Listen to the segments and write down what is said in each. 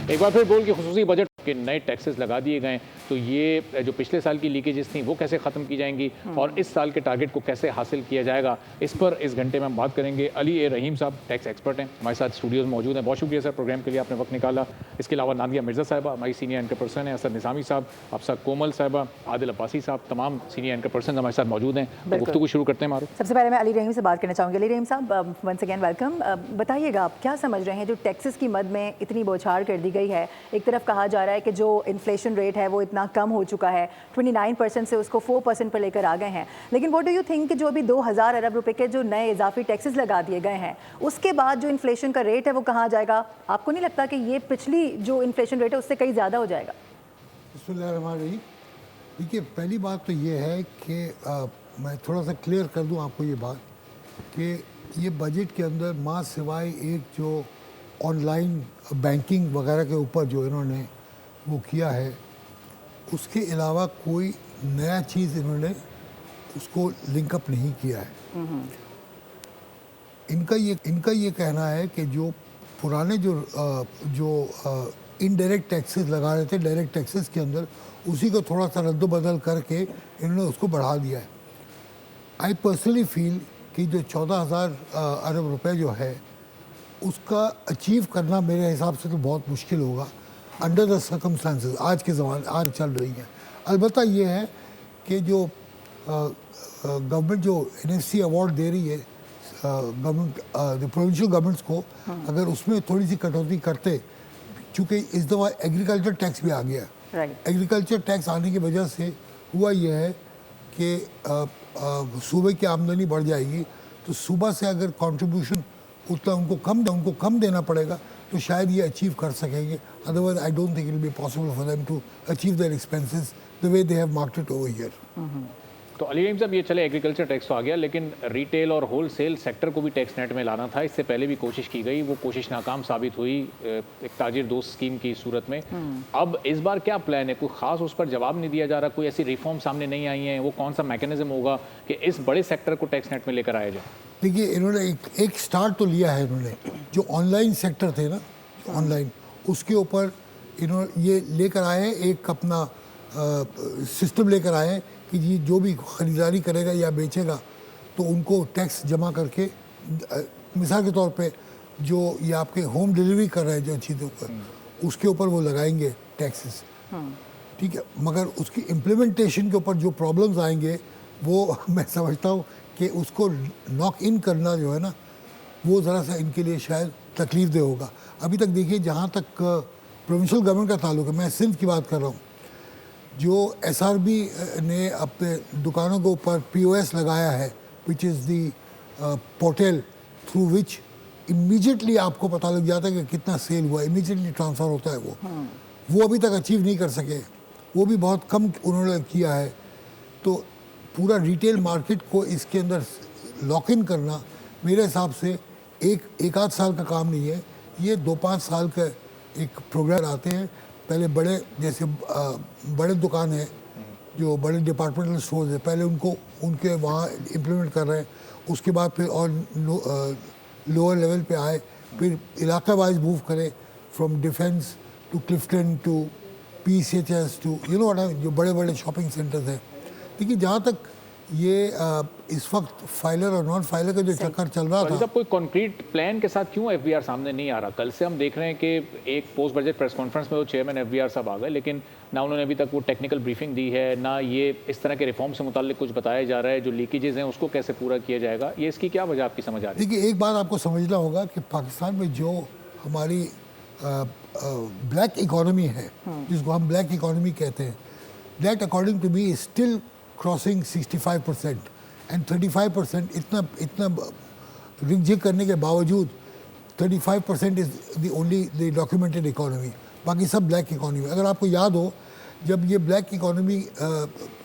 एक बार फिर बोल के खुसूसी बजट के नए टैक्सेस लगा दिए गए, तो ये जो पिछले साल की लीकेजेस थी वो कैसे ख़त्म की जाएंगी और इस साल के टारगेट को कैसे हासिल किया जाएगा, इस पर इस घंटे में हम बात करेंगे। अली ए रहीम साहब टैक्स एक्सपर्ट हैं, हमारे साथ स्टूडियोज़ में मौजूद हैं। बहुत शुक्रिया सर, प्रोग्राम के लिए आपने वक्त निकाला। इसके अलावा नादिया मिर्ज़ा साहबा हमारी सीनियर एंकर पर्सन है, असद निज़ामी साहब, अफसा कोमल साहबा, आदिल अब्बासी साहब, तमाम सीनियर एंकर पर्सन हमारे साथ मौजूद हैं। तो गुफ्तगू शुरू करते हैं। मारूफ, सबसे पहले मैं अली रहीम से बात करना चाहूँगी। अली रहीम साहब, वंस अगेन वेलकम। बताइएगा आप क्या समझ रहे हैं जो टैक्सेस की मद में इतनी बौछार कर दी गई है। एक तरफ कहा जा रहा है कि जो इन्फ्लेशन रेट है वो इतना कम हो चुका है, 29% से उसको 4% पर लेकर आ गए हैं, लेकिन व्हाट डू यू थिंक कि जो अभी 2000 अरब रुपए के जो नए इजाफी टैक्सेस लगा दिए गए हैं उसके बाद जो इन्फ्लेशन का रेट है वो कहाँ जाएगा? आपको नहीं लगता कि ये पिछली जो इन्फ्लेशन रेट है उससे कहीं ज़्यादा हो जाएगा? देखिए, पहली बात तो ये है कि मैं थोड़ा सा क्लियर कर दूं आपको ये बात कि ये बजट के अंदर माँ सिवाय एक जो ऑनलाइन बैंकिंग वगैरह के ऊपर जो इन्होंने वो किया है, उसके अलावा कोई नया चीज़ इन्होंने उसको लिंकअप नहीं किया है। इनका ये कहना है कि जो पुराने जो इनडायरेक्ट टैक्सेस लगा रहे थे डायरेक्ट टैक्सेस के अंदर, उसी को थोड़ा सा रद्द-बदल करके इन्होंने उसको बढ़ा दिया है। आई पर्सनली फील कि जो 14,000 अरब रुपए जो है उसका अचीव करना मेरे हिसाब से तो बहुत मुश्किल होगा अंडर द सर्कमस्टांसेस आज के ज़माने आज चल रही है। अलबत्ता ये है कि जो गवर्नमेंट जो NFC अवार्ड दे रही है गवर्नमेंट प्रोविंशियल गवर्नमेंट्स को, अगर उसमें थोड़ी सी कटौती करते, चूँकि इस दफ़ा एग्रीकल्चर टैक्स भी आ गया है। एग्रीकल्चर टैक्स आने की वजह से हुआ यह है कि सूबे की आमदनी बढ़ जाएगी, तो सूबा से अगर कंट्रीब्यूशन उतना उनको कम देना पड़ेगा तो शायद ये अचीव कर सकेंगे। Otherwise I don't think it will be possible for them to achieve their expenses the way they have marked it over here. तो अली रहीम साहब, ये चले एग्रीकल्चर टैक्स तो आ गया, लेकिन रिटेल और होलसेल सेक्टर को भी टैक्स नेट में लाना था। इससे पहले भी कोशिश की गई, वो कोशिश नाकाम साबित हुई एक ताजिर दोस्त स्कीम की सूरत में। अब इस बार क्या प्लान है? कोई खास उस पर जवाब नहीं दिया जा रहा, कोई ऐसी रिफॉर्म सामने नहीं आई हैं? वो कौन सा मैकेनिज्म होगा कि इस बड़े सेक्टर को टैक्स नेट में लेकर आया जाए? देखिए, इन्होंने एक स्टार्ट तो लिया है। इन्होंने जो ऑनलाइन सेक्टर थे ना, ऑनलाइन, उसके ऊपर इन्होंने ये लेकर आए एक अपना सिस्टम लेकर आए कि जी जो भी ख़रीदारी करेगा या बेचेगा तो उनको टैक्स जमा करके, मिसाल के तौर पे जो ये आपके होम डिलीवरी कर रहे हैं जो चीज़ों पर, उसके ऊपर वो लगाएंगे टैक्सेस, ठीक है। मगर उसकी इम्प्लीमेंटेशन के ऊपर जो प्रॉब्लम्स आएंगे वो मैं समझता हूँ कि उसको नॉक इन करना जो है ना, वो ज़रा सा इनके लिए शायद तकलीफ दे होगा। अभी तक देखिए, जहाँ तक प्रोविंशियल गवर्नमेंट का ताल्लुक है, मैं सिंध की बात कर रहा हूँ, जो SRB ने अपने दुकानों के ऊपर POS लगाया है, which is the portal through which immediately आपको पता लग जाता है कि कितना सेल हुआ, इमीडिएटली ट्रांसफ़र होता है। वो अभी तक अचीव नहीं कर सके, वो भी बहुत कम उन्होंने किया है। तो पूरा रिटेल मार्केट को इसके अंदर लॉक इन करना मेरे हिसाब से एक आध साल का काम नहीं है, ये 2-5 साल का एक प्रोग्राम आते हैं। पहले बड़े जैसे बड़े दुकान हैं, जो बड़े डिपार्टमेंटल स्टोर्स हैं, पहले उनके वहाँ इम्प्लीमेंट कर रहे हैं। उसके बाद फिर और लोअर लेवल पे आए, फिर इलाका वाइज मूव करें, from defence to Clifton to PCHS to जो बड़े बड़े शॉपिंग सेंटर्स हैं। देखिए, जहाँ तक ये इस वक्त फाइलर और नॉन फाइलर का जो चक्कर चल रहा था, कोई कॉन्क्रीट प्लान के साथ क्यों FBR सामने नहीं आ रहा? कल से हम देख रहे हैं कि एक पोस्ट बजट प्रेस कॉन्फ्रेंस में वो चेयरमैन FBR साहब आ गए, लेकिन ना उन्होंने अभी तक वो टेक्निकल ब्रीफिंग दी है, ना ये इस तरह के रिफॉर्म से मुताल्लिक कुछ बताया जा रहा है। जो लीकेजेस हैं उसको कैसे पूरा किया जाएगा, ये इसकी क्या वजह आपकी समझ आ रही है? देखिए, एक बात आपको समझना होगा कि पाकिस्तान में जो हमारी ब्लैक इकोनॉमी है, जिसको हम ब्लैक इकोनॉमी कहते हैं, that according to me is still crossing 65%, and 35% इतना रिगजिग करने के बावजूद 35% is the only the documented economy, बाकी सब ब्लैक इकोनॉमी। अगर आपको याद हो, जब ये ब्लैक इकोनॉमी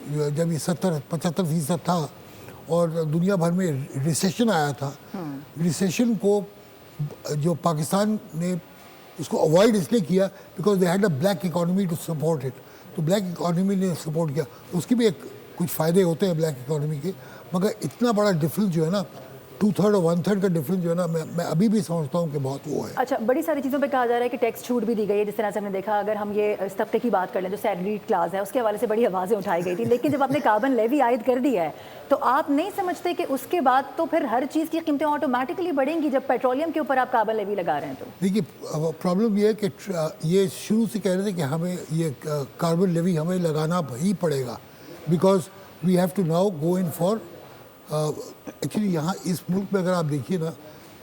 जब ये 70-75% था और दुनिया भर में रिसेशन आया था, रिसेशन को जो पाकिस्तान ने उसको अवॉइड इसलिए किया because they had a black economy to support it. तो ब्लैक इकोनॉमी ने सपोर्ट किया, उसकी भी कुछ फ़ायदे होते हैं ब्लैक इकोनॉमी के, मगर इतना बड़ा डिफरेंस जो है ना, 2/3 और 1/3 का डिफरेंस जो है ना, मैं अभी भी समझता हूँ कि बहुत वो है। अच्छा, बड़ी सारी चीज़ों पे कहा जा रहा है कि टैक्स छूट भी दी गई है। जिस तरह से हमने देखा, अगर हम ये इस तबके की बात कर लें जो सैलरीड क्लास है, उसके हवाले से बड़ी आवाज़ें उठाई गई थी, लेकिन जब आपने कार्बन लेवी आयद कर दिया है तो आप नहीं समझते कि उसके बाद तो फिर हर चीज़ की कीमतें ऑटोमेटिकली बढ़ेंगी जब पेट्रोलियम के ऊपर आप कार्बन लेवी लगा रहे हैं? तो देखिए, प्रॉब्लम ये है कि ये शुरू से कह रहे थे कि हमें ये कार्बन लेवी हमें लगाना ही पड़ेगा, because we have to now go in for actually यहाँ इस मुल्क में अगर आप देखिए ना,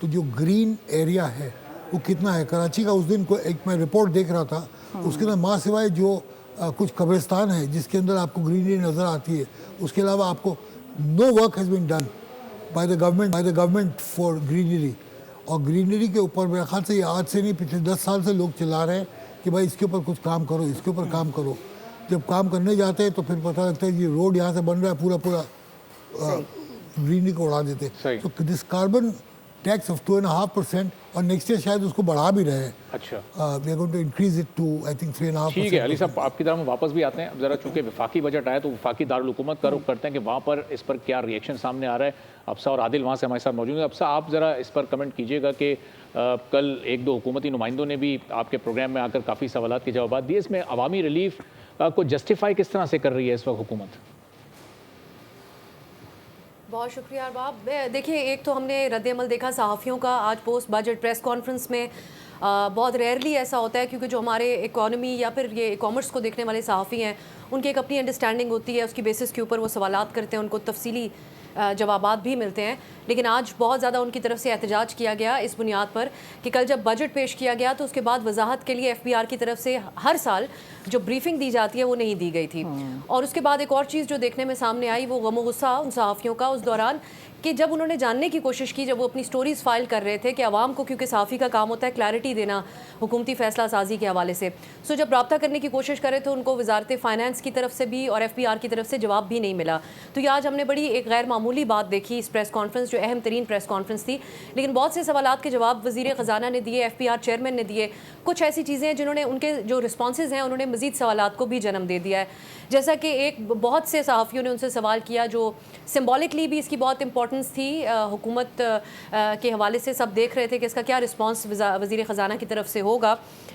तो जो ग्रीन एरिया है वो कितना है। कराची का उस दिन को एक मैं रिपोर्ट देख रहा था, उसके अंदर माँ सिवाय जो कुछ कब्रिस्तान है जिसके अंदर आपको ग्रीनरी नज़र आती है, उसके अलावा आपको no work has been done by the government for greenery. और ग्रीनरी के ऊपर मेरे ख्याल से ये आज से नहीं, पिछले 10 साल से लोग चिल्ला रहे हैं कि भाई इसके ऊपर कुछ काम करो, इसके ऊपर काम करो। जब काम करने जाते हैं तो फिर पता लगता है ये रोड यहाँ से बन रहा है, पूरा ग्रीनरी को उड़ा देते हैं। तो दिस कार्बन टैक्स ऑफ 2.5% और नेक्स्ट ईयर शायद उसको बढ़ा भी रहे हैं। अच्छा, we are going to increase it to I think 3.5%। ठीक है अली साहब, आपकी तरफ वापस भी आते हैं। अब जरा चूंकि वफाकी बजट आया तो वफाकी दारुल हुकूमत का रुख करते हैं कि वहाँ पर इस पर क्या रिएक्शन सामने आ रहा है। अफसा और आदिल वहाँ से हमारे साथ मौजूद हैं। अफसा, आप ज़रा इस पर कमेंट कीजिएगा कि कल एक दो हुकूमती नुमाइंदों ने भी आपके प्रोग्राम में आकर काफ़ी सवालात के जवाब दिए। इसमें अवामी रिलीफ को जस्टिफाई किस तरह से कर रही है इस वक्त हुकूमत? बहुत शुक्रिया अरबाब। देखिए, एक तो हमने रद्द-ए-अमल देखा सहाफ़ियों का आज पोस्ट बजट प्रेस कॉन्फ्रेंस में। बहुत रेयरली ऐसा होता है क्योंकि जो हमारे इकोनॉमी या फिर ये कॉमर्स को देखने वाले सहाफ़ी हैं, उनकी एक अपनी अंडरस्टैंडिंग होती है, उसकी बेसिस के ऊपर वो सवालात करते हैं, उनको तफसीली जवाबात भी मिलते हैं। लेकिन आज बहुत ज़्यादा उनकी तरफ से एहतजाज किया गया इस बुनियाद पर कि कल जब बजट पेश किया गया तो उसके बाद वजाहत के लिए FBR की तरफ से हर साल जो ब्रीफिंग दी जाती है वो नहीं दी गई थी। और उसके बाद एक और चीज़ जो देखने में सामने आई वो गम गुस्सा उन सहाफ़ियों का उस दौरान कि जब उन्होंने जानने की कोशिश की, जब वो अपनी स्टोरीज़ फाइल कर रहे थे कि आवाम को, क्योंकि सहाफ़ी का काम होता है क्लैरिटी देना हुकूमती फ़ैसला साजी के हवाले से, सो जब रब्ता करने की कोशिश करे तो उनको वजारत फ़ाइनेंस की तरफ से भी और FBR की तरफ से जवाब भी नहीं मिला। तो ये आज हमने बड़ी एक गैर मामूली बात देखी इस प्रेस कॉन्फ्रेंस, जो अहम तरीन प्रेस कॉन्फ्रेंस थी। लेकिन बहुत से सवालात के जवाब वज़ीर ख़जाना ने दिए, FBR चेयरमैन ने दिए। कुछ ऐसी चीज़ें हैं जिन्होंने उनके जो रिस्पॉन्सेज हैं उन्होंने मज़ीद सवालात को भी जन्म दे दिया है। जैसा कि एक बहुत से सहाफ़ियों ने उनसे सवाल किया, जो सिम्बॉलिकली भी इसकी बहुत इंपॉर्टेंस थी, हुकूमत के हवाले से सब देख रहे थे कि इसका क्या रिस्पांस वज़ीर ख़जाना की तरफ से होगा,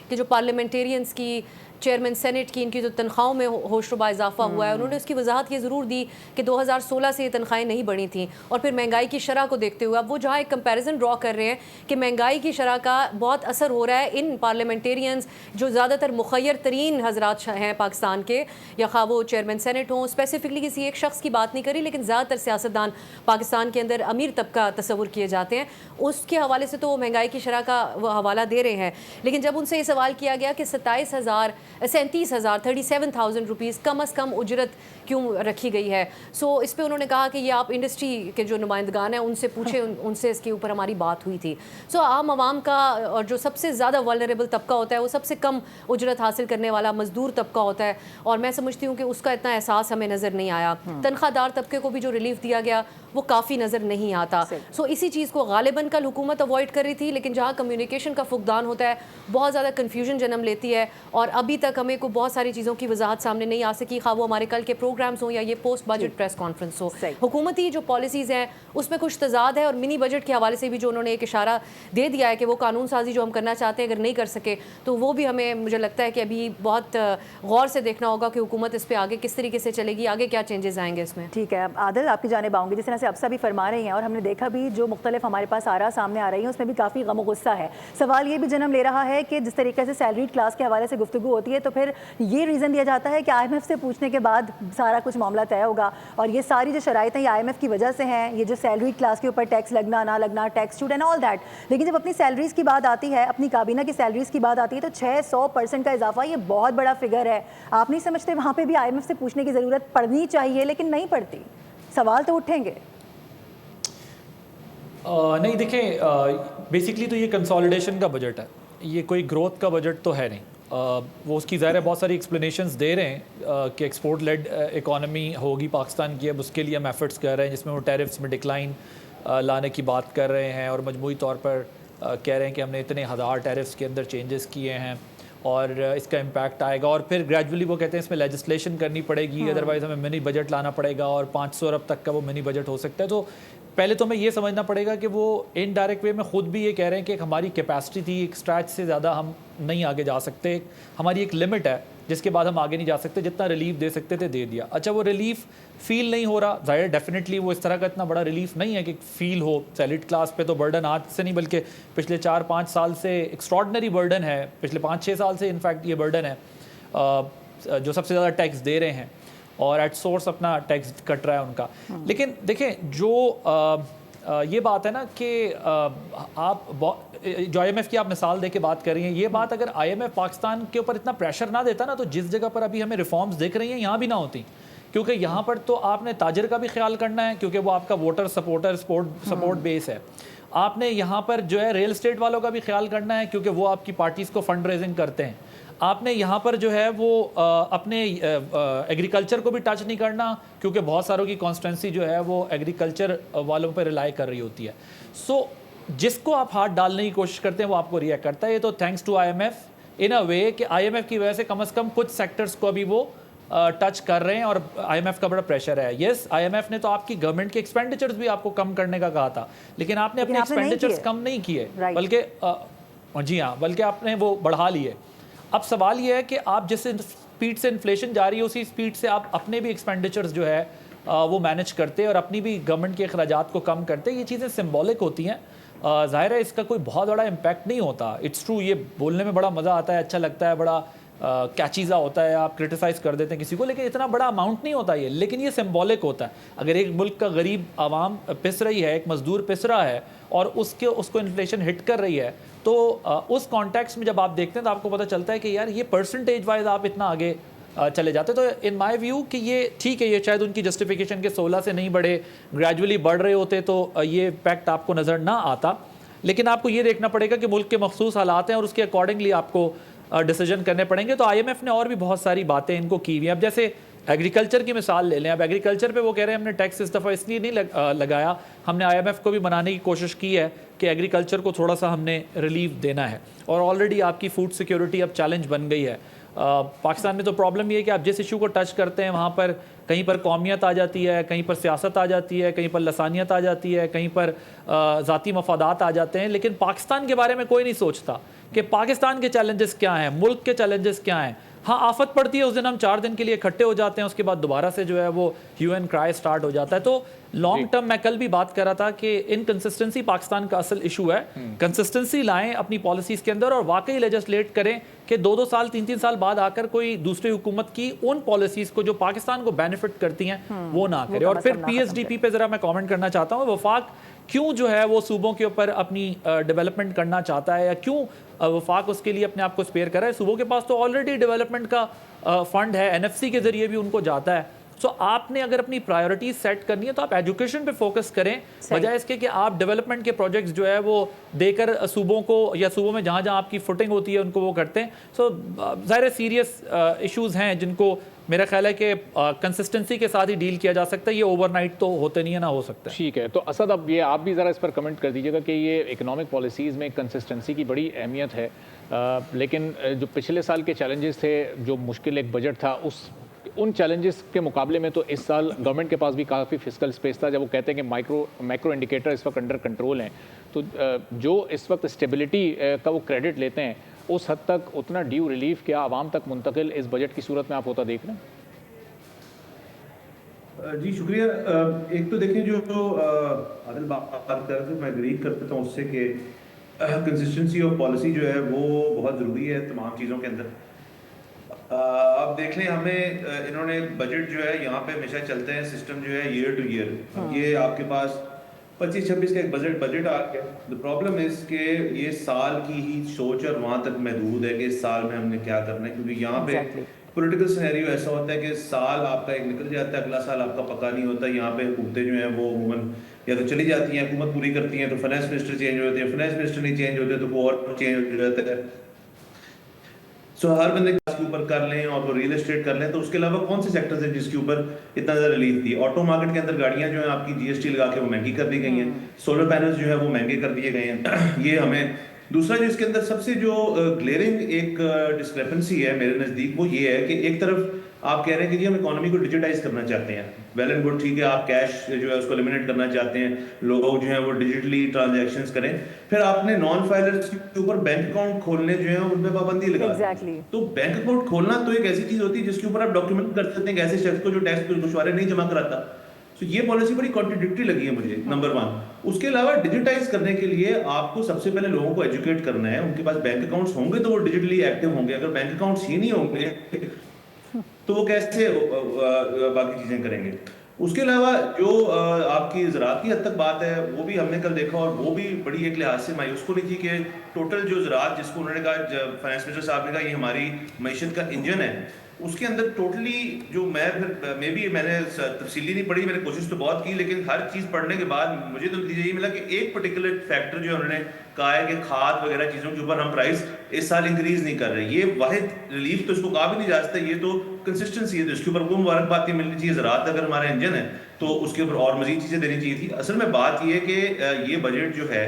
कि जो पार्लियामेंटेरियंस की, चेयरमैन सेनेट की, इनकी जो तनख्वाहों में होशरुबा इजाफा हुआ है, उन्होंने उसकी वजाहत ये ज़रूर दी कि 2016 से ये तनख्वाहें नहीं बढ़ी थी। और फिर महंगाई की शरह को देखते हुए अब वो जहाँ एक कंपैरिजन ड्रॉ कर रहे हैं कि महंगाई की शरह का बहुत असर हो रहा है इन पार्लियामेंटेरियंस जो ज़्यादातर मुखय्यर तरीन हजरात हैं पाकिस्तान के, या खा वो चेयरमैन सेनेट हों, स्पेसिफिकली किसी एक शख्स की बात नहीं करी, लेकिन ज़्यादातर सियासतदान पाकिस्तान के अंदर अमीर तबका तस्वुर किए जाते हैं, उसके हवाले से तो वो महंगाई की शरह का वो हवाला दे रहे हैं। लेकिन जब उनसे ये सवाल किया गया कि 37,000 रुपीज़ कम अज़ कम उजरत क्यों रखी गई है, सो इस पर उन्होंने कहा कि ये आप इंडस्ट्री के जो नुमाइंदगान हैं उनसे पूछे, उनसे इसके ऊपर हमारी बात हुई थी। सो आम आवाम का और जो सबसे ज़्यादा वल्नरेबल तबका होता है, वो सबसे कम उजरत हासिल करने वाला मजदूर तबका होता है, और मैं समझती हूँ कि उसका इतना एहसास हमें नज़र नहीं आया। तनख्वाहदार तबके को भी जो रिलीफ दिया गया वो काफ़ी नज़र नहीं आता। सो इसी चीज़ को गालिबन कल हुकूमत अवॉइड कर रही थी, लेकिन जहाँ कम्युनिकेशन का फुकदान होता है बहुत ज़्यादा कन्फ्यूजन जन्म लेती है, और अभी तक हमें को बहुत सारी चीज़ों की वजाहत सामने नहीं आ सकी, खा वो हमारे कल के प्रोग्राम्स हों या ये पोस्ट बजट प्रेस कॉन्फ्रेंस हो। हुकूमती जो पॉलिसीज़ हैं उसमें कुछ तजाद है, और मिनी बजट के हवाले से भी जो उन्होंने एक इशारा दे दिया है कि वो कानून साजी जो हम करना चाहते हैं अगर नहीं कर सके तो वो भी हमें, मुझे लगता है कि अभी बहुत गौर से देखना होगा कि हुकूमत इस पर आगे किस तरीके से चलेगी, आगे क्या चेंजेस आएंगे इसमें। ठीक है, आदिल आपकी जानिब आऊँगी। जिस तरह से अफसा भी फरमा रही हैं और हमने देखा भी जो मुख्तलिफ हमारे पास आरा सामने आ रही है उसमें भी काफ़ी गम गुस्सा है। सवाल ये भी जन्म ले रहा है कि जिस तरीके से सैलरीड क्लास के हवाले से गुफ्तगू होती है तो फिर ये रीज़न दिया जाता है कि IMF से पूछने के बाद सारा कुछ मामला तय होगा, और ये सारी जो शराइतें ये IMF की वजह से हैं, ये जो सैलरीड क्लास के ऊपर टैक्स लगना ना लगना, टैक्स छूट एंड ऑल दैट। लेकिन जब अपनी सैलरीज़ की बात आती है, अपनी काबीना की सैलरीज़ की बात आती है तो 600% का इजाफा ये बहुत बड़ा फिगर है। आप नहीं समझते वहाँ पर भी IMF से पूछने की ज़रूरत पड़नी चाहिए, लेकिन नहीं पड़ती? सवाल तो उठेंगे। नहीं, देखें, बेसिकली तो ये कंसोलिडेशन का बजट है, ये कोई ग्रोथ का बजट तो है नहीं। वो उसकी ज़ाहिर है बहुत सारी एक्सप्लेनेशंस दे रहे हैं कि एक्सपोर्ट लेड इकॉनमी होगी पाकिस्तान की, अब उसके लिए हम एफर्ट्स कर रहे हैं, जिसमें वो टैरिफ्स में डिक्लाइन लाने की बात कर रहे हैं, और मजमूई तौर पर कह रहे हैं कि हमने इतने हज़ार टैरिफ्स के अंदर चेंजेस किए हैं और इसका इम्पैक्ट आएगा, और फिर ग्रेजुअली वो कहते हैं इसमें लेजिस्लेशन करनी पड़ेगी, अदरवाइज़ हमें मिनी बजट लाना पड़ेगा और 500 अरब तक का वो मिनी बजट हो सकता है। तो पहले तो हमें ये समझना पड़ेगा कि वो इनडायरेक्ट वे में खुद भी ये कह रहे हैं कि हमारी कैपेसिटी थी, एक स्ट्रैच से ज़्यादा हम नहीं आगे जा सकते, हमारी एक लिमिट है जिसके बाद हम आगे नहीं जा सकते, जितना रिलीफ दे सकते थे दे दिया। अच्छा, वो रिलीफ फील नहीं हो रहा, जाहिर डेफिनेटली वो इस तरह का इतना बड़ा रिलीफ नहीं है कि फील हो। सैलरीड क्लास पे तो बर्डन आज से नहीं बल्कि पिछले 4-5 साल से एक्स्ट्रॉर्डनरी बर्डन है, पिछले 5-6 साल से इनफैक्ट ये बर्डन है, जो सबसे ज़्यादा टैक्स दे रहे हैं और एट सोर्स अपना टैक्स कट रहा है उनका। लेकिन देखें, जो ये बात है ना कि आप जो IMF की आप मिसाल दे के बात कर रही हैं, ये बात अगर IMF पाकिस्तान के ऊपर इतना प्रेशर ना देता ना, तो जिस जगह पर अभी हमें रिफॉर्म्स दिख रही हैं यहाँ भी ना होती। क्योंकि यहाँ पर तो आपने ताजिर का भी ख्याल करना है, क्योंकि वो आपका वोटर सपोर्ट बेस है। आपने यहाँ पर जो है रियल एस्टेट वालों का भी ख्याल करना है, क्योंकि वो आपकी पार्टीज़ को फंड रेजिंग करते हैं। आपने यहाँ पर जो है वो अपने एग्रीकल्चर को भी टच नहीं करना, क्योंकि बहुत सारों की कॉन्स्टिट्यूंसी जो है वो एग्रीकल्चर वालों पर रिलाई कर रही होती है। सो जिसको आप हाथ डालने की कोशिश करते हैं वो आपको रिएक्ट करता है। ये तो थैंक्स टू IMF इन अ वे कि IMF की वजह से कम कुछ सेक्टर्स को अभी वो टच कर रहे हैं और IMF का बड़ा प्रेशर है। यस, IMF ने तो आपकी गवर्नमेंट के एक्सपेंडिचर्स भी आपको कम करने का कहा था, लेकिन आपने अपने एक्सपेंडिचर्स कम नहीं किए, बल्कि जी हाँ, बल्कि आपने वो बढ़ा लिए। अब सवाल ये है कि आप जिस स्पीड से इन्फ्लेशन जा रही है उसी स्पीड से आप अपने भी एक्सपेंडिचर्स जो है वो मैनेज करते और अपनी भी गवर्नमेंट के अखराजात को कम करते। ये चीज़ें सिंबॉलिक होती हैं, ज़ाहिर है इसका कोई बहुत बड़ा इम्पैक्ट नहीं होता। इट्स ट्रू, ये बोलने में बड़ा मज़ा आता है, अच्छा लगता है, बड़ा कैचीज़ा होता है, आप क्रिटिसाइज़ कर देते हैं किसी को, लेकिन इतना बड़ा अमाउंट नहीं होता ये। लेकिन ये सिंबॉलिक होता है। अगर एक मुल्क का गरीब आवाम पिस रही है, एक मज़दूर पिस रहा है और उसको इन्फ्लेशन हिट कर रही है, तो उस कॉन्टेक्स्ट में जब आप देखते हैं तो आपको पता चलता है कि यार ये परसेंटेज वाइज आप इतना आगे चले जाते। तो इन माय व्यू कि ये ठीक है, ये शायद उनकी जस्टिफिकेशन के 16 से नहीं बढ़े, ग्रेजुअली बढ़ रहे होते तो ये इम्पैक्ट आपको नज़र ना आता। लेकिन आपको ये देखना पड़ेगा कि मुल्क के मखसूस हालात हैं और उसके अकॉर्डिंगली आपको डिसीजन करने पड़ेंगे। तो IMF ने और भी बहुत सारी बातें इनको की हुई हैं। अब जैसे एग्रीकल्चर की मिसाल ले लें, अब एग्रीकल्चर पे वो कह रहे हैं हमने टैक्स इस दफ़ा इसलिए नहीं लगाया, हमने IMF को भी मनाने की कोशिश की है कि एग्रीकल्चर को थोड़ा सा हमने रिलीफ देना है, और ऑलरेडी आपकी फूड सिक्योरिटी अब चैलेंज बन गई है। पाकिस्तान में तो प्रॉब्लम ये है कि आप जिस इशू को टच करते हैं वहाँ पर कहीं पर कौमियत आ जाती है, कहीं पर सियासत आ जाती है, कहीं पर लसानियत आ जाती है, कहीं पर ज़ाती मफादात आ जाते हैं। लेकिन पाकिस्तान के बारे में कोई नहीं सोचता कि पाकिस्तान के चैलेंजेस क्या हैं, मुल्क के चैलेंजेस क्या हैं। हाँ, आफत पड़ती है उस दिन हम 4 दिन के लिए इकट्ठे हो जाते हैं, उसके बाद दोबारा से जो है वो ह्यू एंड क्राई स्टार्ट हो जाता है। तो लॉन्ग टर्म, मैं कल भी बात कर रहा था कि इनकंसिस्टेंसी पाकिस्तान का असल इशू है। कंसिस्टेंसी लाएं अपनी पॉलिसीज़ के अंदर और वाकई लेजिस्लेट करें कि 2-2 साल 3-3 साल बाद आकर कोई दूसरी हुकूमत की उन पॉलिसीज़ को जो पाकिस्तान को बेनिफिट करती हैं वो ना करे। और फिर PSDP पे ज़रा मैं कॉमेंट करना चाहता हूँ। वफाक क्यों जो है वो सूबों के ऊपर अपनी डेवलपमेंट करना चाहता है, या क्यों वफाक उसके लिए अपने आप को स्पेयर कर रहा है? सूबों के पास तो ऑलरेडी डेवलपमेंट का फंड है, NFC के जरिए भी उनको जाता है। सो आपने अगर अपनी प्रायोरिटीज सेट करनी है तो आप एजुकेशन पे फोकस करें, बजाय इसके कि आप डेवलपमेंट के प्रोजेक्ट्स जो है वो देकर सूबों को, या सूबों में जहाँ जहाँ आपकी फुटिंग होती है उनको वो करते हैं। सो ज़ाहिर सीरियस इश्यूज़ हैं जिनको मेरा ख्याल है कि कंसिस्टेंसी के साथ ही डील किया जा सकता है। ये ओवरनाइट तो होते नहीं है, ना हो सकता है। ठीक है, तो असद अब ये आप भी ज़रा इस पर कमेंट कर दीजिएगा कि ये इकोनॉमिक पॉलिसीज़ में कंसिस्टेंसी की बड़ी अहमियत है, लेकिन जो पिछले साल के चैलेंजेस थे, जो मुश्किल एक बजट था, उन चैलेंजेस के मुकाबले में तो इस साल गवर्नमेंट के पास भी काफ़ी फिस्कल स्पेस था। जब वो कहते हैं कि मैक्रो इंडिकेटर इस वक्त अंडर कंट्रोल हैं, तो जो इस वक्त स्टेबिलिटी का वो क्रेडिट लेते हैं, उस हद तक उतना ड्यू रिलीफ क्या आवाम तक मुंतकिल इस बजट की सूरत में आप होता देख रहे हैं? जी शुक्रिया। एक तो देखिए जो आदिल बात कर रहे थे, मैं एग्री करता हूँ उससे कि कंसिस्टेंसी ऑफ पॉलिसी जो है वो बहुत ज़रूरी है तमाम चीज़ों के अंदर। आप देख लें, हमें इन्होंने बजट जो है यहाँ पे हमेशा चलते हैं सिस्टम जो है ईयर टू ईयर। ये आपके पास 25-26 का एक बजट आ गया। द प्रॉब्लम इज के ये साल की ही सोच और वहाँ तक महदूद है कि इस साल में हमने क्या करना है, क्योंकि यहाँ पे पॉलिटिकल सिनेरियो ऐसा होता है कि साल आपका एक निकल जाता है, अगला साल आपका पक्का नहीं होता। यहाँ पे हुकूमतें जो हैं वो अमूमन या तो चली जाती हैं, हुकूमत पूरी करती हैं तो फाइनेंस मिनिस्टर चेंज होते हैं, फाइनेंस मिनिस्टर नहीं चेंज होते तो कोई और चेंज हो जाता है। सो हर बंदे के ऊपर कर लें और वो रियल एस्टेट कर लें, तो उसके अलावा कौन से सेक्टर्स हैं जिसके ऊपर इतना ज़्यादा रिलीफ दी? ऑटो मार्केट के अंदर गाड़ियाँ जो है आपकी GST लगा के वो महंगी कर दी गई हैं, सोलर पैनल्स जो है वो महंगे कर दिए गए हैं। ये हमें दूसरा जो इसके अंदर सबसे जो ग्लेयरिंग एक डिस्क्रिपेंसी है मेरे नज़दीक, वो ये है कि एक तरफ आप कह रहे हैं कि जी हम इकोनॉमी को डिजिटाइज करना चाहते हैं, वेल एंड गुड, ठीक है, आप कैश जो है उसको एलिमिनेट करना चाहते हैं, लोग जो है वो डिजिटली ट्रांजैक्शंस करें, फिर आपने नॉन फाइलर्स के ऊपर बैंक अकाउंट खोलने जो है उन पे पाबंदी लगा दी। तो बैंक अकाउंट खोलना तो एक ऐसी चीज होती है जिसके ऊपर आप डॉक्यूमेंट कर सकते हैं ऐसे शख्स को जो टैक्स गोशवारे नहीं जमा कराता। तो ये पॉलिसी बड़ी कॉन्ट्रडिक्टरी लगी है मुझे, नंबर 1। उसके अलावा डिजिटाइज करने के लिए आपको सबसे पहले लोगों को एजुकेट करना है, उनके पास बैंक अकाउंट्स होंगे तो वो डिजिटली एक्टिव होंगे, अगर बैंक अकाउंट्स ही नहीं होंगे तो वो कैसे बाकी चीजें करेंगे। उसके अलावा जो आपकी ज़राअत की हद तक बात है वो भी हमने कल देखा और वो भी बड़ी एक लिहाज से मायूस कुन थी कि टोटल जो ज़राअत जिसको उन्होंने कहा, फाइनेंस मिनिस्टर साहब ने कहा ये हमारी मईशत का इंजन है, उसके अंदर टोटली जो मैंने तफसीली नहीं पढ़ी, मैंने कोशिश तो बहुत की, लेकिन हर चीज़ पढ़ने के बाद मुझे तो नतीजा ये मिला कि एक पर्टिकुलर फैक्टर जो उन्होंने कहा है कि खाद वगैरह चीज़ों के ऊपर हम प्राइस इस साल इंक्रीज नहीं कर रहे। ये वाहिद रिलीफ तो इसको कहा भी नहीं जा सकता, ये तो कंसिस्टेंसी है, तो इसके ऊपर वो मुबारकबाद मिलनी चाहिए। ज़राअत अगर हमारा इंजन है तो उसके ऊपर और मजीद चीज़ें देनी चाहिए थी। असल में बात ये है कि ये बजट जो है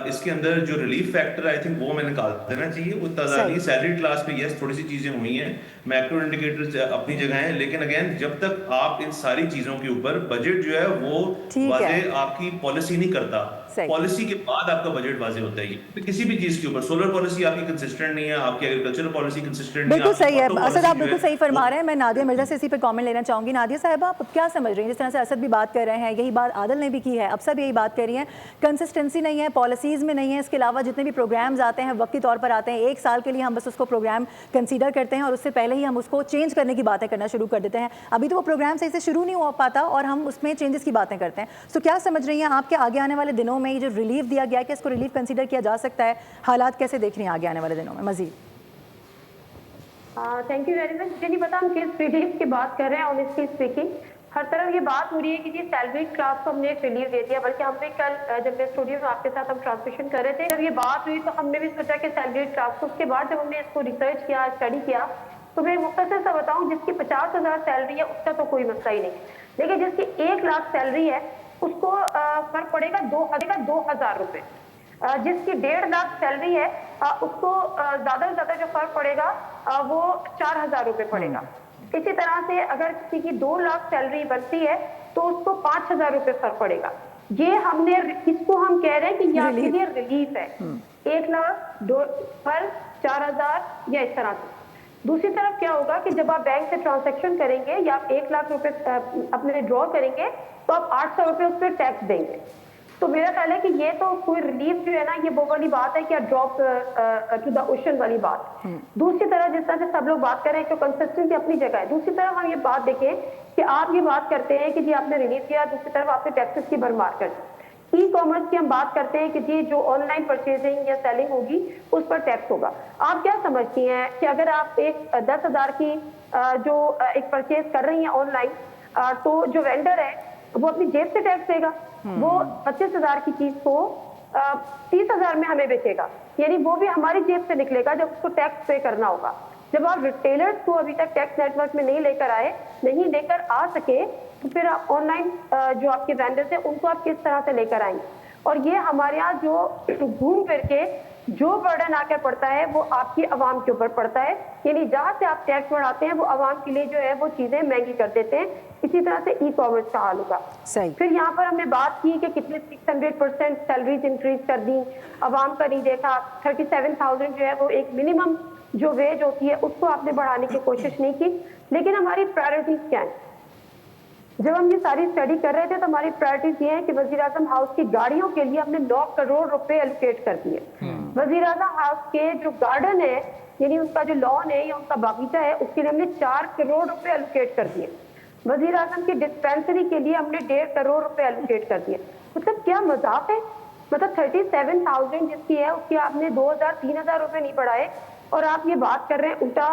इसके अंदर जो रिलीफ फैक्टर आई थिंक वो मैंने निकाल देना चाहिए। वो ताज़ा सैलरी क्लास पे यस थोड़ी सी चीज़ें हुई हैं, मैक्रो इंडिकेटर्स अपनी जगह हैं, लेकिन अगेन जब तक आप इन सारी चीज़ों के ऊपर बजट जो है वो वाज़ेह आपकी पॉलिसी नहीं करता, पॉलिसी के बाद आपका बजट वाज़ेह होता है। तो किसी भी चीज़ के ऊपर सोलर पॉलिसी आपकी कंसिस्टेंट नहीं है, आपकी एग्रीकल्चर पॉलिसी कंसिस्टेंट नहीं है। बिल्कुल सही है असद, आप बिल्कुल सही फरमा रहे हैं। मैं नादिया मिर्जा से इसी पे कमेंट लेना चाहूँगी। नादिया साहब, आप क्या समझ रही हैं, जिस तरह से असद भी बात कर रहे हैं, यही बात आदिल ने भी की है, अब सब यही बात कर रही हैं, कंसिस्टेंसी नहीं है, पॉलिसीज़ में नहीं है, इसके अलावा जितने भी प्रोग्राम्स आते हैं वक्ती तौर पर आते हैं, एक साल के लिए हम बस उसको प्रोग्राम कंसीडर करते हैं और उससे पहले ही हम उसको चेंज करने की बातें करना शुरू कर देते हैं। अभी तो वो प्रोग्राम सही से शुरू नहीं हो पाता और हम उसमें चेंजेस की बातें करते हैं। तो क्या समझ रही हैं आप कि आगे आने वाले दिनों में ये जो रिलीफ दिया गया है कि इसको रिलीफ कंसीडर किया जा सकता है, हालात कैसे देख रही हैं आगे आने वाले दिनों में Majeed? Thank you very much. मुझे नहीं पता हम किस रिलीफ की बात कर रहे हैं। ऑनेस्टली स्पीकिंग हर तरफ ये बात हो रही है कि जी सैलरी क्लास को हमने एक रिलीफ दे दिया, बल्कि हमने कल जब मैं स्टूडियो में आपके साथ हम ट्रांसमिशन कर रहे थे, जब ये बात हुई तो हमने भी सोचा कि सैलरी क्लास को, उसके बाद जब हमने इसको रिसर्च किया, स्टडी किया, तो मैं मुख्तसर सा बताऊं, जिसकी 50,000 सैलरी है उसका तो कोई मसला ही नहीं, लेकिन जिसकी 1 लाख सैलरी है उसको फर्क पड़ेगा 2,000 रुपये। जिसकी 1.5 लाख सैलरी है उसको ज्यादा से ज्यादा जो फर्क पड़ेगा वो 4,000 रुपये पड़ेगा। इसी तरह से अगर किसी की 2 लाख सैलरी बनती है तो उसको 5,000 रुपये फर्क पड़ेगा। ये हमने इसको हम कह रहे हैं कि ये आपके लिए रिलीफ है, 1 लाख 2 पर 4,000 या इस तरह से। दूसरी तरफ क्या होगा कि जब आप बैंक से ट्रांजैक्शन करेंगे या आप 1 लाख रुपए अपने ड्रॉ करेंगे तो आप 800 रुपये उस पर टैक्स देंगे। तो मेरा ख्याल है कि ये तो कोई रिलीफ जो है ना, ये वो वाली बात है कि ड्रॉप टू द ओशन वाली बात। दूसरी तरफ जिस तरह से सब लोग बात कर रहे हैं कि कंसिस्टेंसी अपनी जगह है, दूसरी तरफ हम ये बात देखें कि आप ये बात करते हैं कि जी आपने रिलीफ दिया, दूसरी तरफ आपने टैक्सेस की भरमार कर दी। ई कॉमर्स की हम बात करते हैं कि जी जो ऑनलाइन परचेजिंग या सेलिंग होगी उस पर टैक्स होगा। आप क्या समझती हैं कि अगर आप एक 10,000 की जो एक परचेज कर रही हैं ऑनलाइन, तो जो वेंडर है वो अपनी जेब से टैक्स देगा, वो 25,000 की चीज को 30,000 में हमें बेचेगा, यानी वो भी हमारी जेब से निकलेगा जब उसको टैक्स पे करना होगा। जब आप रिटेलर्स को अभी तक टैक्स नेटवर्क में नहीं लेकर आ सके, तो फिर आप ऑनलाइन जो आपके वेंडर्स हैं उनको आप किस तरह से लेकर आएंगे? और ये हमारे यहाँ जो घूम फिर के जो बर्डन आकर पड़ता है वो आपकी आवाम के ऊपर पड़ता है, यानी जहाँ से आप टैक्स बढ़ाते हैं वो आवाम के लिए जो है वो चीजें महंगी कर देते हैं। इसी तरह से ई कॉमर्स का हाल होगा। फिर यहाँ पर हमने बात की कि कितने 600% सैलरीज इंक्रीज कर दी, आवाम का नहीं देखा। 37,000 जो है वो एक मिनिमम जो वेज होती है उसको आपने बढ़ाने की कोशिश नहीं की। लेकिन हमारी प्रायोरिटीज क्या है? जब हम ये सारी स्टडी कर रहे थे तो हमारी प्रायोरिटीज ये है कि वजीर आजम हाउस की गाड़ियों के लिए हमने 9 करोड़ रुपए एलोकेट कर दिए। वजीर आजम हाउस के जो गार्डन है, यानी उनका जो लॉन है या उनका बागीचा है, उसके लिए हमने 4 करोड़ रुपए एलोकेट कर दिए। वजीर आजम की डिस्पेंसरी के लिए हमने 1.5 करोड़ रुपए एलोकेट कर दिए। मतलब क्या मजाक है? मतलब 37,000 जिसकी है उसकी आपने 2,000-3,000 रुपए नहीं बढ़ाए और आप ये बात कर रहे हैं उल्टा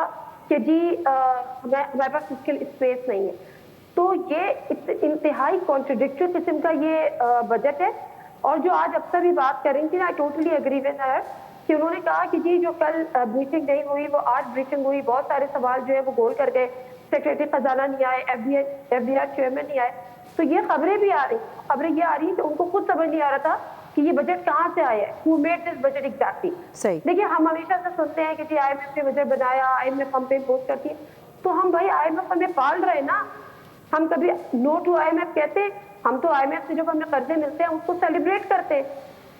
कि जी हमारे पास फिस्कल स्पेस नहीं है। तो ये इंतहाई कॉन्ट्रडिक्टरी किस्म का ये बजट है। और जो आज अक्सर भी बात कर रही थी, I totally agree with her कि उन्होंने कहा कि जी जो कल ब्रीचिंग नहीं हुई वो आज ब्रीचिंग हुई। बहुत सारे सवाल जो है वो गोल कर गए, सेक्रेटरी खजाना नहीं आए, एफबीआई चेयरमैन नहीं आए। तो ये खबरें भी आ रही, खबरें ये आ रही कि उनको खुद समझ नहीं आ रहा था कि ये बजट कहाँ से आया है, who made this budget exactly. देखिए हम हमेशा से सुनते हैं कि जी IMF ने बजट बनाया, IMF हम पे इम्पोज करती है। तो हम भाई IMF हमें पाल रहे ना, हम कभी नो टू IMF कहते, हम तो IMF से जब हमें कर्जे मिलते हैं उसको सेलिब्रेट करते हैं।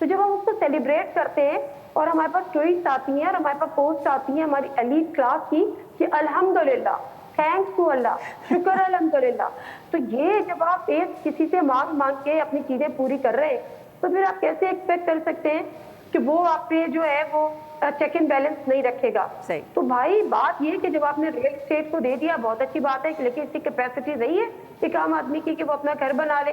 तो जब हम उसको सेलिब्रेट करते हैं और हमारे पास ट्वीट्स आती हैं और हमारे पास पोस्ट आती हैं हमारी एलीट क्लास की कि अल्हम्दुलिल्लाह, थैंक्स टू अल्लाह, शुक्र अल्हम्दुलिल्लाह, तो ये जब आप एक किसी से मांग मांग के अपनी चीजें पूरी कर रहे हैं तो फिर आप कैसे एक्सपेक्ट कर सकते हैं कि वो आप पे जो है वो चेक एंड बैलेंस नहीं रखेगा। सही। तो भाई बात ये कि जब आपने रियल एस्टेट को दे दिया बहुत अच्छी बात है, लेकिन इसकी कैपेसिटी नहीं है एक आम आदमी की कि वो अपना घर बना ले।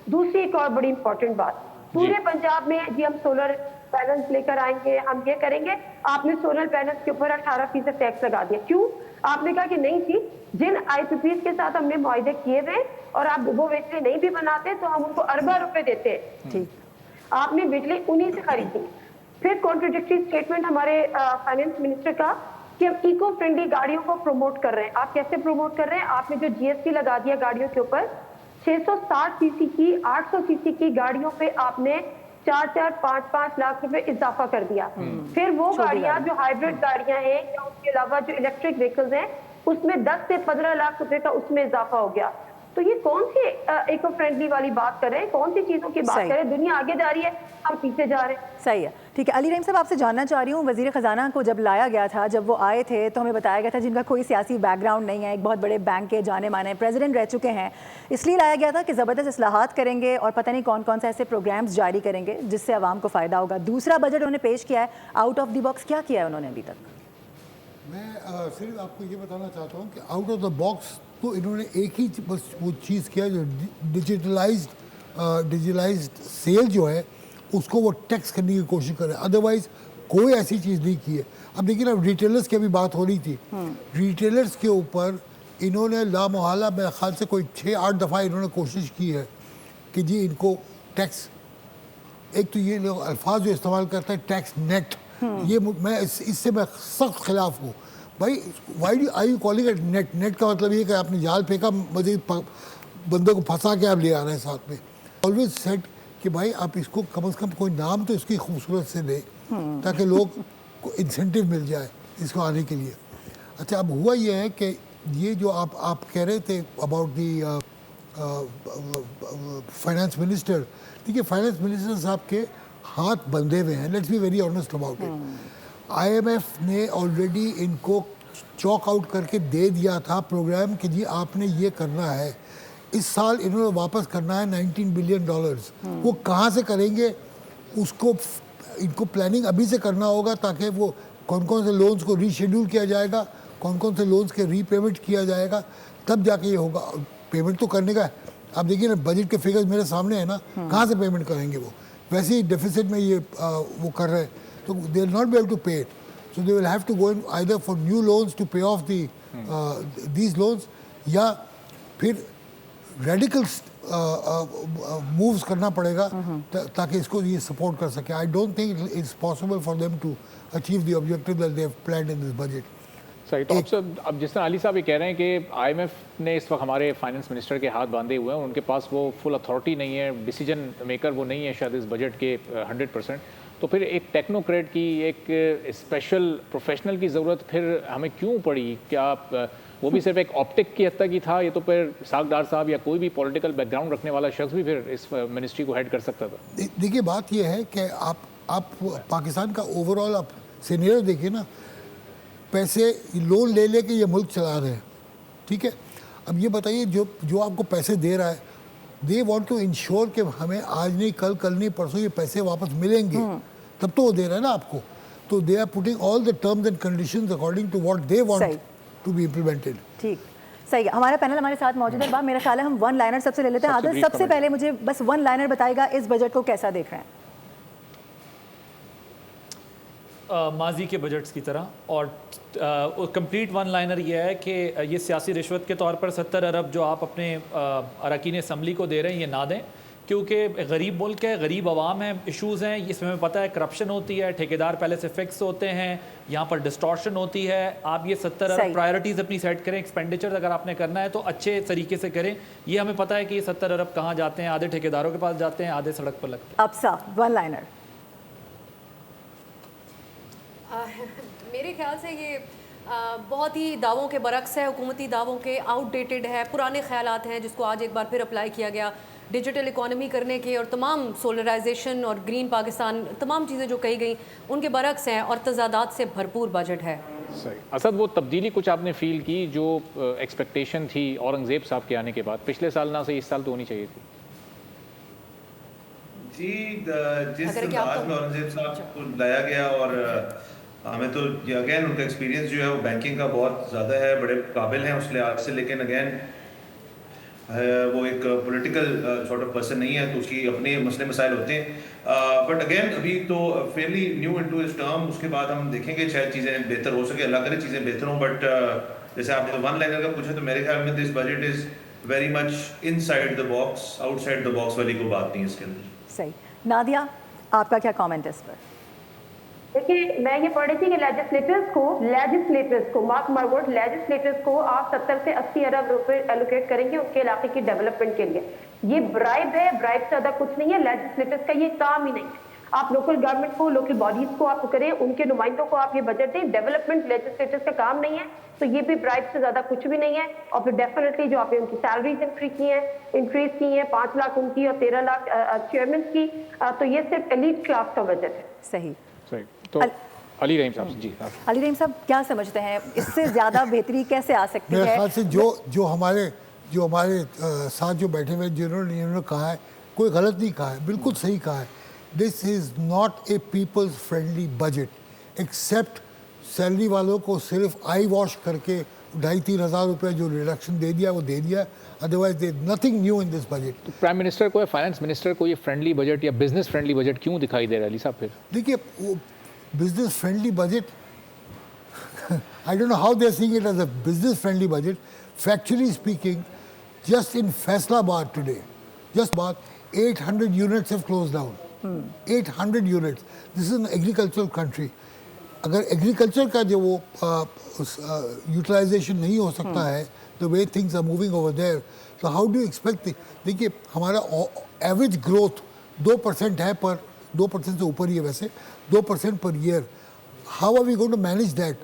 दूसरी एक और बड़ी इंपॉर्टेंट बात, पूरे पंजाब में जी हम सोलर पैनल्स लेकर आएंगे, हम ये करेंगे, आपने सोलर पैनल्स के ऊपर 18% टैक्स लगा दिया। क्यों? आपने कहा कि नहीं थी, जिन IPPs के साथ हमने मुआहदे किए हुए और आप वो बिजली नहीं भी बनाते तो हम उनको अरबा रुपए देते हैं। ठीक। आपने बिजली उन्हीं से खरीदी। फिर कॉन्ट्रोडिक्टरी स्टेटमेंट हमारे फाइनेंस मिनिस्टर का कि हम इको फ्रेंडली गाड़ियों को प्रमोट कर रहे हैं। आप कैसे प्रमोट कर रहे हैं? आपने जो GST लगा दिया गाड़ियों के ऊपर, 660 सीसी की 800 सीसी की गाड़ियों पे आपने 4-4, 5-5 लाख रुपए इजाफा कर दिया। फिर वो गाड़ियां जो हाइब्रिड गाड़ियां हैं या उसके अलावा जो इलेक्ट्रिक व्हीकल्स हैं उसमें 10 से 15 लाख रुपए का उसमें इजाफा हो गया। तो ये कौन सी इको फ्रेंडली वाली बात कर रहे हैं? कौन सी चीजों की बात कर रहे हैं? दुनिया आगे जा रही है, हम पीछे जा रहे हैं। सही है, ठीक है। अली रहीम साहब, आपसे जानना चाह रही हूँ, वज़ीर ख़जाना को जब लाया गया था, जब वो आए थे तो हमें बताया गया था जिनका कोई सियासी बैकग्राउंड नहीं है, एक बहुत बड़े बैंक के जाने माने प्रेसिडेंट रह चुके हैं, इसलिए लाया गया था कि ज़बरदस्त इस्लाहात करेंगे और पता नहीं कौन कौन से ऐसे प्रोग्राम्स जारी करेंगे जिससे आवाम को फ़ायदा होगा। दूसरा बजट उन्होंने पेश किया है, आउट ऑफ द बॉक्स क्या किया है उन्होंने अभी तक? मैं सिर्फ आपको ये बताना चाहता हूँ कि आउट ऑफ द बॉक्स तो इन्होंने एक ही बस वो चीज़ किया जो डिजिटलाइज्ड सेल जो है उसको वो टैक्स करने की कोशिश कर रहे हैं, अदरवाइज कोई ऐसी चीज़ नहीं की है। अब देखिए ना, रिटेलर्स की अभी बात हो रही थी, रिटेलर्स के ऊपर इन्होंने लामोहला मेरे ख्याल से कोई 6-8 दफ़ा इन्होंने कोशिश की है कि जी इनको टैक्स, एक तो ये लोग अल्फाज जो इस्तेमाल करते हैं टैक्स नेट, ये मैं इससे मैं सख्त खिलाफ हूँ। भाई why I you calling it net? Net का मतलब ये कि आपने जाल फेंका, मजीद बंदे को फंसा के आप ले आ रहे हैं साथ में। ऑलवेज सेट कि भाई आप इसको कम से कम कोई नाम तो इसकी खूबसूरत से दें ताकि लोग को इंसेंटिव मिल जाए इसको आने के लिए। अच्छा, अब हुआ ये है कि ये जो आप कह रहे थे अबाउट दी फाइनेंस मिनिस्टर, देखिए फाइनेंस मिनिस्टर साहब के हाथ बंधे हुए हैं, let's be very honest about it. IMF ने ऑलरेडी इनको चॉक आउट करके दे दिया था प्रोग्राम कि जी आपने ये करना है, इस साल इन्होंने वापस करना है $19 बिलियन। वो कहाँ से करेंगे उसको इनको प्लानिंग अभी से करना होगा ताकि वो कौन कौन से लोन्स को रीशेड्यूल किया जाएगा, कौन कौन से लोन्स के रीपेमेंट किया जाएगा, तब जाके ये होगा। पेमेंट तो करने का है, आप देखिए ना बजट के फिगर्स मेरे सामने है ना, कहाँ से पेमेंट करेंगे वो? वैसे ही डेफिसिट में ये वो कर रहे हैं, तो they will not be able to pay it, so they will have to go in either for new loans to pay off these loans, या फिर रेडिकल मूव्स करना पड़ेगा ताकि इसको ये सपोर्ट कर सके। I don't think it's possible for them to achieve the objective that they have planned in this budget. सही। तो अब जिस तरह अली साहब ये कह रहे हैं कि IMF ने इस वक्त हमारे फाइनेंस मिनिस्टर के हाथ बांधे हुए हैं, उनके पास वो फुल अथॉरिटी नहीं है, डिसीजन मेकर वो नहीं है शायद इस बजट के 100%, तो फिर एक टेक्नोक्रेट की, एक स्पेशल प्रोफेशनल की ज़रूरत फिर हमें क्यों पड़ी? क्या वो भी सिर्फ एक ऑप्टिक की हद तक ही था? ये तो फिर सागदार साहब या कोई भी पॉलिटिकल बैकग्राउंड रखने वाला शख्स भी फिर इस मिनिस्ट्री को हेड कर सकता था। देखिए बात ये है कि आप पाकिस्तान का ओवरऑल आप सीनियर देखिए ना, पैसे लोन ले लेके ये मुल्क चला रहे हैं, ठीक है। अब ये बताइए जो आपको पैसे दे रहा है, दे वांट टू इंश्योर कि हमें आज नहीं कल नहीं परसों ये पैसे वापस मिलेंगे, तब तो वो दे रहा है ना आपको। तो they are putting all the terms and conditions according to what they want to be implemented. ठीक, सही है। हमारा पैनल हमारे साथ मौजूद है। मेरा ख्याल है हम वन लाइनर सबसे ले लेते हैं। आदत, सबसे पहले मुझे बस वन लाइनर बताएगा इस बजट को कैसा देख रहे हैं? माजी के बजट्स की तरह, और कंप्लीट वन लाइनर ये है कि ये सियासी रिश्वत के तौर पर 70 अरब जो आप अपने अरकान असम्बली को दे रहे हैं ये ना दें, क्योंकि गरीब मुल्क है, गरीब आवाम है, इश्यूज़ हैं, इसमें हमें पता है करप्शन होती है, ठेकेदार पहले से फिक्स होते हैं, यहाँ पर डिस्टॉर्शन होती है। आप ये 70 अरब प्रायोरिटीज़ अपनी सेट करें, एक्सपेंडिचर अगर आपने करना है तो अच्छे तरीके से करें। ये हमें पता है कि ये 70 अरब कहाँ जाते हैं, आधे ठेकेदारों के पास जाते हैं, आधे सड़क पर लगते हैं। अब सा वन लाइनर मेरे ख्याल से ये बहुत ही दावों के बरक्स है, हुकूमती दावों के, आउटडेटेड है, पुराने ख्यालात हैं जिसको आज एक बार फिर अप्लाई किया गया डिजिटल इकोनॉमी करने के, और तमाम सोलराइजेशन और ग्रीन पाकिस्तान, तमाम चीज़ें जो कही गई उनके बरक्स हैं और तजादात से भरपूर बजट है। सही। असद, वो तब्दीली कुछ आपने फील की जो एक्सपेक्टेशन थी औरंगजेब साहब के आने के बाद, पिछले साल ना से इस साल तो होनी चाहिए थी? जी, जिस अंदाज में औरंगजेब साहब को लाया गया, और हमें तो अगेन उनका एक्सपीरियंस जो है वो बैंकिंग का बहुत ज़्यादा है, बड़े काबिल हैं उस लिहाज से, लेकिन अगेन वो एक पॉलिटिकल सॉर्ट ऑफ पर्सन नहीं है, तो उसकी अपने मसले मसाइल होते हैं। बट अगेन अभी तो fairly new into his term, उसके बाद हम देखेंगे शायद चीज़ें बेहतर हो सके, अल्लाह करे चीज़ें बेहतर हों। बट जैसे आपने वन लाइनर का पूछा, तो मेरे ख्याल में this budget is very much inside the box, outside the box वाली कोई बात नहीं है इसके अंदर। सही। नादिया, आपका क्या कमेंट है इस पर? देखिए, मैं ये पढ़ रही थी कि लेजिस्लेटर्स को मार्क माय वर्ड, लेजिस्लेटर्स को आप 70 से 80 अरब रुपए एलोकेट करेंगे उनके इलाके की डेवलपमेंट के लिए। ये ब्राइब है, ब्राइब से ज्यादा कुछ नहीं है। लेजिस्लेटर्स का ये काम ही नहीं है। आप लोकल गवर्नमेंट को, लोकल बॉडीज को आप करें, उनके नुमाइंदों को आप ये बजट दें। डेवलपमेंट लेजिस्लेटर्स का काम नहीं है, तो ये भी ब्राइब से ज्यादा कुछ भी नहीं है। और फिर डेफिनेटली जो आपने उनकी सैलरीज इंक्रीज की हैं 5 लाख उनकी और 13 लाख चेयरमैन की, तो ये सिर्फ एलीट क्लास का बजट है। सही। सही। तो अली रहीम साहब जी, अली रहीम साहब क्या समझते हैं, इससे ज़्यादा बेहतरी कैसे आ सकती है? मेरे ख्याल से जो हमारे साथ जो बैठे हुए जिन्होंने कहा है, कोई गलत नहीं कहा है, बिल्कुल सही कहा है। This is not a people's friendly budget, except salary वालों को सिर्फ आई वॉश करके 2,5-3 हज़ार रुपये जो रिडक्शन दे दिया वो दे दिया, otherwise there nothing new in this budget. तो प्राइम मिनिस्टर को या फाइनेंस मिनिस्टर को ये फ्रेंडली बजट या बिजनेस फ्रेंडली बजट क्यों दिखाई दे रहा है अली साहब? फिर देखिए, वो business friendly budget, I don't know how they are seeing it as a business friendly budget. Factually speaking, just in Faisalabad today, just about 800 units have closed down. 800 units. This is an agricultural country. अगर agriculture का जो वो utilization नहीं हो सकता है, the way things are moving over there, तो how do expect? देखिए, हमारा एवरेज ग्रोथ 2% है, पर 2% से ऊपर ही है वैसे, 2% पर year. How are we going to manage that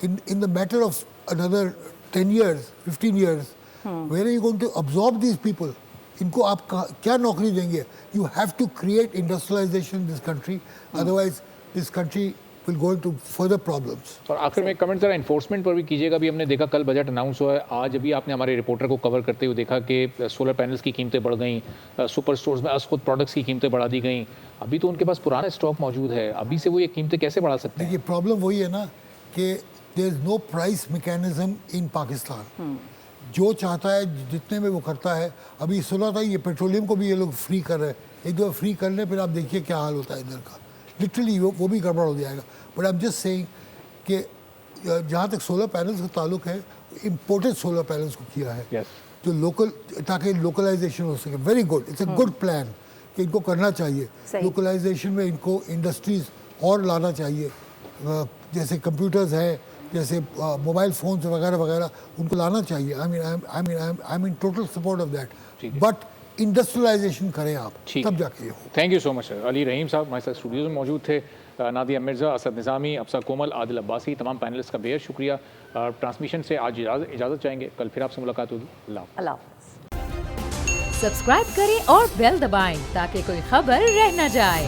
in the matter of another 10 years, 15 years? Where are you going to absorb these people? इनको आप क्या नौकरी देंगे? You have to create industrialization in this country, otherwise this country will go into further problems. और आखिर में comment ज़रा enforcement पर भी कीजिएगा। अभी हमने देखा कल बजट अनाउंस हुआ है, आज अभी आपने हमारे रिपोर्टर को कवर करते हुए देखा कि सोलर पैनल्स की कीमतें बढ़ गई, सुपर स्टोर्स में खुद प्रोडक्ट्स की कीमतें बढ़ा दी गई। अभी तो उनके पास पुराना स्टॉक मौजूद है, अभी से वो ये कीमतें कैसे बढ़ा सकते हैं? देखिए, प्रॉब्लम वही है ना कि there is no price mechanism in Pakistan. जो चाहता है जितने में वो करता है। अभी सुना था ये पेट्रोलियम को भी ये लोग फ्री कर रहे हैं, एक दो फ्री कर लें, फिर आप देखिए क्या हाल होता है इधर का। लिटरली वो भी गड़बड़ हो जाएगा। But I am just saying कि जहाँ तक सोलर पैनल्स का ताल्लुक है, इम्पोर्टेड सोलर पैनल्स को किया है जो लोकल, ताकि लोकलाइजेशन हो सके। Very good, it's a good plan कि इनको करना चाहिए। लोकलाइजेशन में इनको इंडस्ट्रीज और लाना चाहिए, जैसे कंप्यूटर्स है, जैसे मोबाइल फ़ोन्स वगैरह वगैरह, उनको लाना चाहिए। I mean total support of that, but industrialisation करें आप, तब जाके हो। Thank you so much sir. Ali Rahim साहब हमारे साथ स्टूडियो में मौजूद थे। नादिया मिर्ज़ा, असद निज़ामी, अफसा कोमल, आदिल अब्बासी, तमाम पैनलिस्ट का बेहद शुक्रिया। ट्रांसमिशन से आज इजाज़त चाहेंगे, कल फिर आपसे मुलाकात होगी। अल्लाह हाफ़िज़। सब्सक्राइब करें और बेल दबाएं ताकि कोई खबर रह न जाए।